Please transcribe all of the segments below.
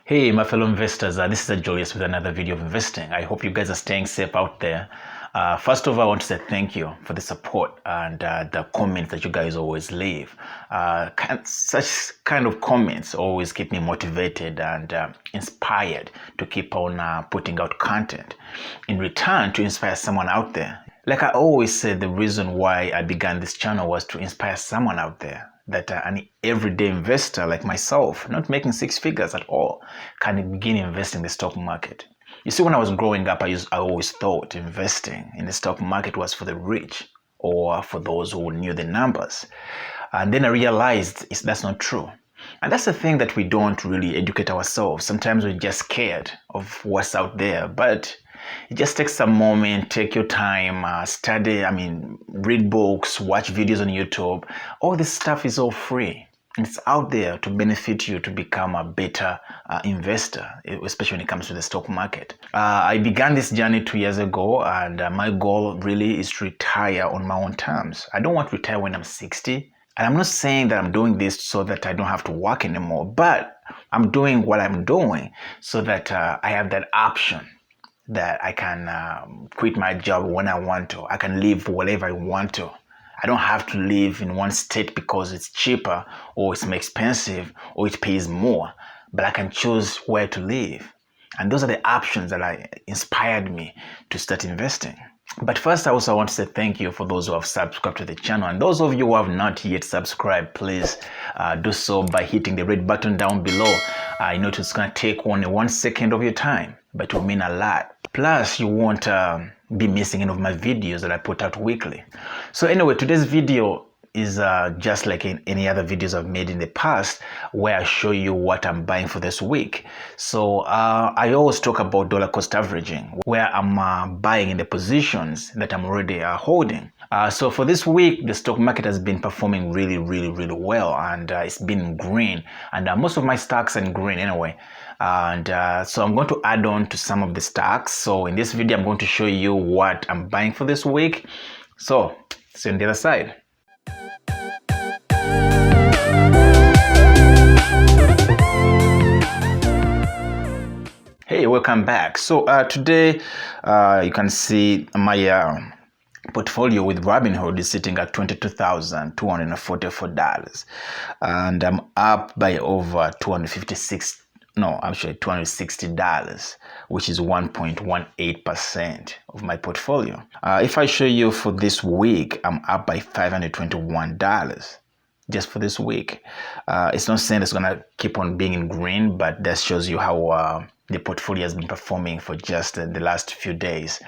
Hey, my fellow investors, this is Julius with another video of investing. I hope you guys are staying safe out there. First of all, I want to say thank you for the support and the comments that you guys always leave. Such kind of comments always keep me motivated and inspired to keep on putting out content in return to inspire someone out there. Like I always say, the reason why I began this channel was to inspire someone out there that an everyday investor like myself, not making six figures at all, can begin investing in the stock market. You see, when I was growing up, I always thought investing in the stock market was for the rich or for those who knew the numbers. And then I realized that's not true. And that's the thing that we don't really educate ourselves. Sometimes we're just scared of what's out there, but it just takes a moment, take your time, study, read books, watch videos on YouTube. All this stuff is all free. It's out there to benefit you to become a better investor, especially when it comes to the stock market. I began this journey 2 years ago, and my goal really is to retire on my own terms. I don't want to retire when I'm 60. And I'm not saying that I'm doing this so that I don't have to work anymore, but I'm doing what I'm doing so that I have that option that I can quit my job when I want to. I can live wherever I want to. I don't have to live in one state because it's cheaper or it's more expensive or it pays more, but I can choose where to live. And those are the options that inspired me to start investing. But first, I also want to say thank you for those who have subscribed to the channel. And those of you who have not yet subscribed, please do so by hitting the red button down below. I know it's going to take only 1 second of your time, but it will mean a lot. Plus, you won't be missing any of my videos that I put out weekly. So anyway, today's video is just like any other videos I've made in the past, where I show you what I'm buying for this week. So I always talk about dollar cost averaging, where I'm buying in the positions that I'm already holding. So for this week, the stock market has been performing really well, and it's been green, and most of my stocks are in green anyway. And so I'm going to add on to some of the stocks. So in this video, I'm going to show you what I'm buying for this week. So see you on the other side. Hey, welcome back. So today you can see my portfolio with Robinhood is sitting at $22,244, and I'm up by over $260, which is 1.18% of my portfolio. If I show you for this week, I'm up by $521 just for this week. It's not saying it's gonna keep on being in green, but that shows you how the portfolio has been performing for just the last few days.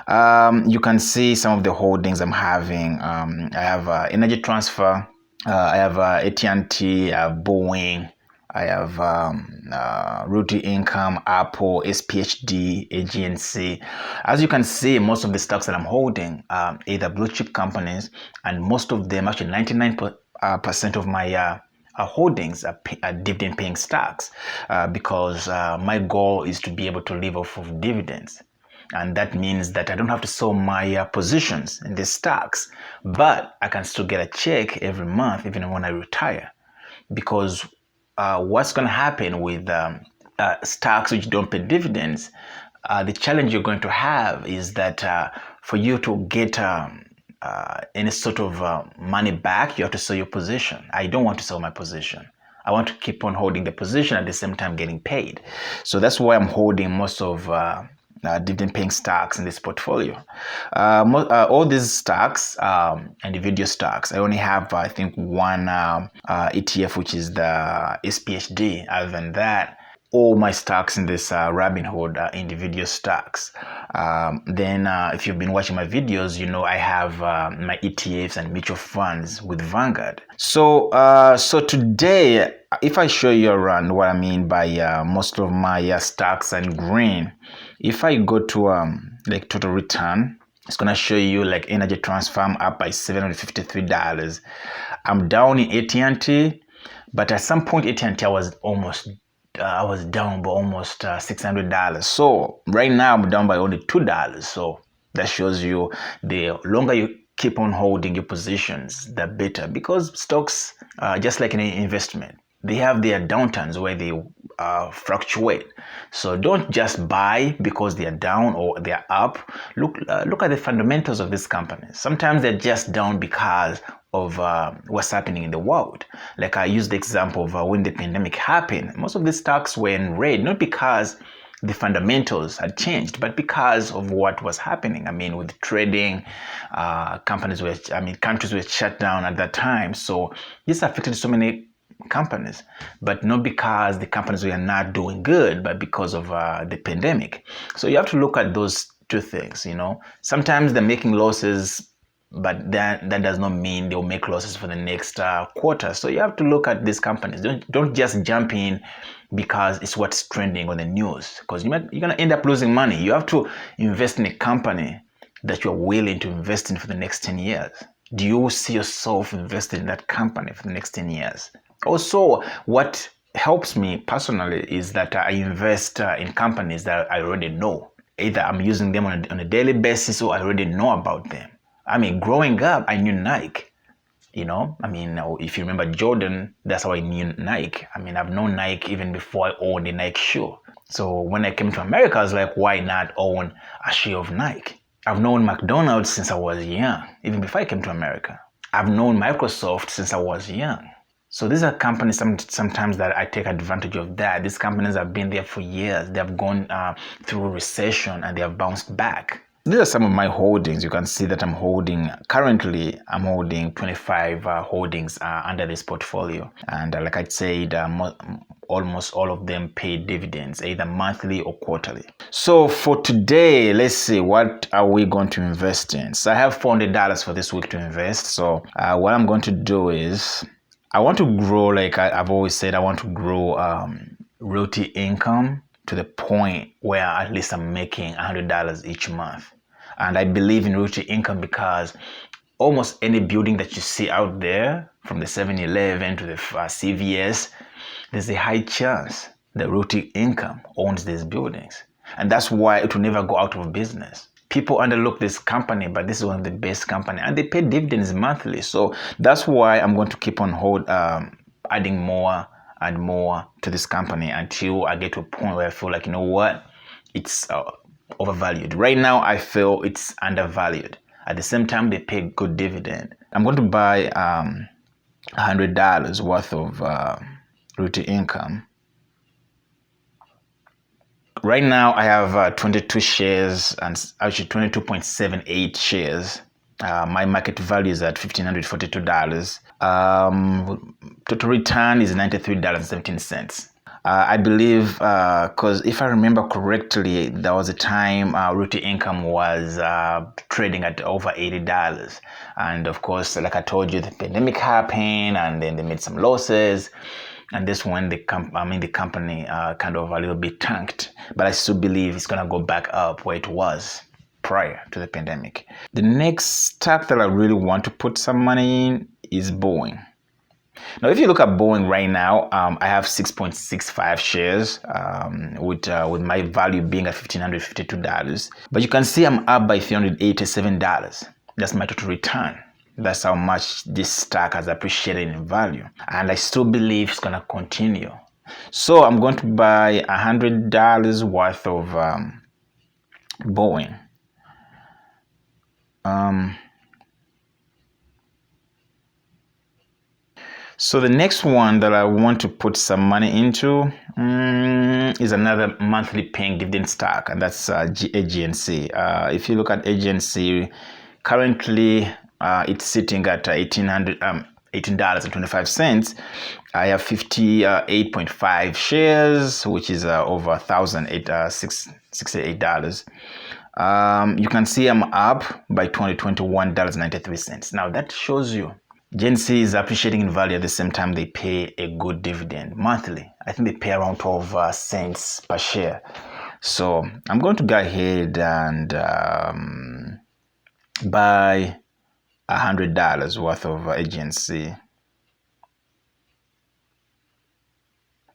You can see some of the holdings I'm having. I have Energy Transfer, I have AT&T, I have Boeing, I have Royalty Income, Apple, SPHD, AGNC. As you can see, most of the stocks that I'm holding are either blue chip companies, and most of them, actually 99% of my holdings are dividend paying stocks, because my goal is to be able to live off of dividends. And that means that I don't have to sell my positions in these stocks, but I can still get a check every month, even when I retire. Because what's going to happen with stocks which don't pay dividends, the challenge you're going to have is that for you to get any sort of money back, you have to sell your position. I don't want to sell my position. I want to keep on holding the position at the same time getting paid. So that's why I'm holding most of dividend paying stocks in this portfolio. All these stocks, individual stocks, I only have I think one ETF, which is the SPHD. Other than that, all my stocks in this Robinhood are individual stocks. Then if you've been watching my videos, you know I have my ETFs and mutual funds with Vanguard. So today, if I show you around what I mean by most of my stocks are in green, if I go to like total return, it's gonna show you like Energy Transfer, I'm up by $753. I'm down in AT&T, but at some point AT&T I was down by almost $600. So right now I'm down by only $2. So that shows you the longer you keep on holding your positions, the better, because stocks, just like any investment, they have their downturns where they fluctuate. So don't just buy because they are down or they are up. Look at the fundamentals of these companies. Sometimes they're just down because of what's happening in the world. Like I used the example of when the pandemic happened. Most of the stocks were in red, not because the fundamentals had changed, but because of what was happening. I mean, with trading, countries were shut down at that time. So this affected so many companies, but not because the companies were not doing good, but because of the pandemic. So you have to look at those two things. Sometimes they're making losses, but that does not mean they'll make losses for the next quarter. So you have to look at these companies. Don't just jump in because it's what's trending on the news, because you're going to end up losing money. You have to invest in a company that you're willing to invest in for the next 10 years. Do you see yourself invested in that company for the next 10 years? Also, what helps me personally is that I invest in companies that I already know. Either I'm using them on a daily basis or I already know about them. I mean, growing up, I knew Nike. If you remember Jordan, that's how I knew Nike. I mean, I've known Nike even before I owned a Nike shoe. So when I came to America, I was like, why not own a shoe of Nike? I've known McDonald's since I was young, even before I came to America. I've known Microsoft since I was young. So these are companies sometimes that I take advantage of that. These companies have been there for years. They have gone through a recession and they have bounced back. These are some of my holdings. You can see that currently I'm holding 25 holdings under this portfolio. And like I said, almost all of them pay dividends, either monthly or quarterly. So for today, let's see, what are we going to invest in? So I have $400 for this week to invest. So what I'm going to do is, I want to grow, like I've always said, I want to grow royalty income to the point where at least I'm making $100 each month. And I believe in royalty income because almost any building that you see out there, from the 7-Eleven to the CVS, there's a high chance that royalty income owns these buildings. And that's why it will never go out of business. People underlook this company, but this is one of the best companies, and they pay dividends monthly. So that's why I'm going to keep on adding more and more to this company until I get to a point where I feel like, you know what, it's overvalued. Right now, I feel it's undervalued. At the same time, they pay good dividend. I'm going to buy $100 worth of royalty income. Right now, I have 22 shares, and actually 22.78 shares. My market value is at $1,542. Total return is $93.17. I believe, because if I remember correctly, there was a time royalty income was trading at over $80. And of course, like I told you, the pandemic happened, and then they made some losses. And this one, the company kind of a little bit tanked. But I still believe it's going to go back up where it was prior to the pandemic. The next stock that I really want to put some money in is Boeing. Now, if you look at Boeing right now, I have 6.65 shares with my value being at $1,552. But you can see I'm up by $387. That's my total return. That's how much this stock has appreciated in value. And I still believe it's going to continue. So I'm going to buy $100 worth of Boeing. So the next one that I want to put some money into is another monthly paying dividend stock, and that's AGNC. If you look at AGNC, currently it's sitting at $18.25. I have 58.5 shares, which is over $1,068. You can see I'm up by $21.93. Now that shows you GNC is appreciating in value. At the same time, they pay a good dividend monthly. I think they pay around 12 cents per share. So I'm going to go ahead and buy $100 worth of agency.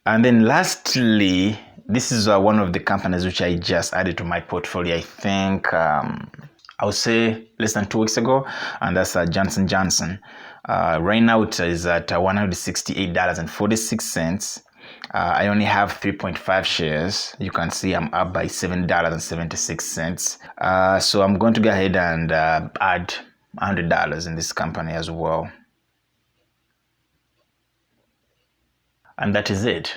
And then lastly, this is one of the companies which I just added to my portfolio. I think I would say less than 2 weeks ago, and that's Johnson & Johnson. Right now it is at $168.46. I only have 3.5 shares. You can see I'm up by $7.76. So I'm going to go ahead and add $100 in this company as well. And that is it.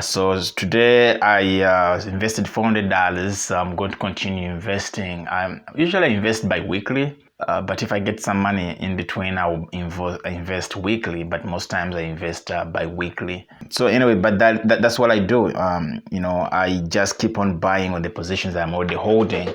So today I invested $400. I'm going to continue investing. I usually invest bi-weekly, but if I get some money in between, I'll invest weekly. But most times I invest bi-weekly. So anyway, but that's what I do. I just keep on buying on the positions I'm already holding,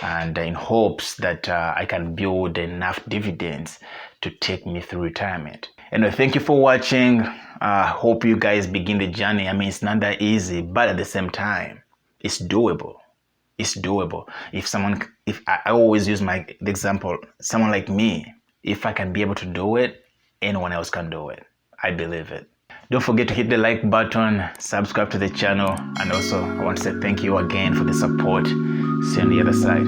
and in hopes that I can build enough dividends to take me through retirement. Anyway, thank you for watching. Hope you guys begin the journey. I mean, it's not that easy, but at the same time, it's doable. It's doable. If I always use the example, someone like me, if I can be able to do it, anyone else can do it. I believe it. Don't forget to hit the like button, subscribe to the channel, and also I want to say thank you again for the support. See you on the other side.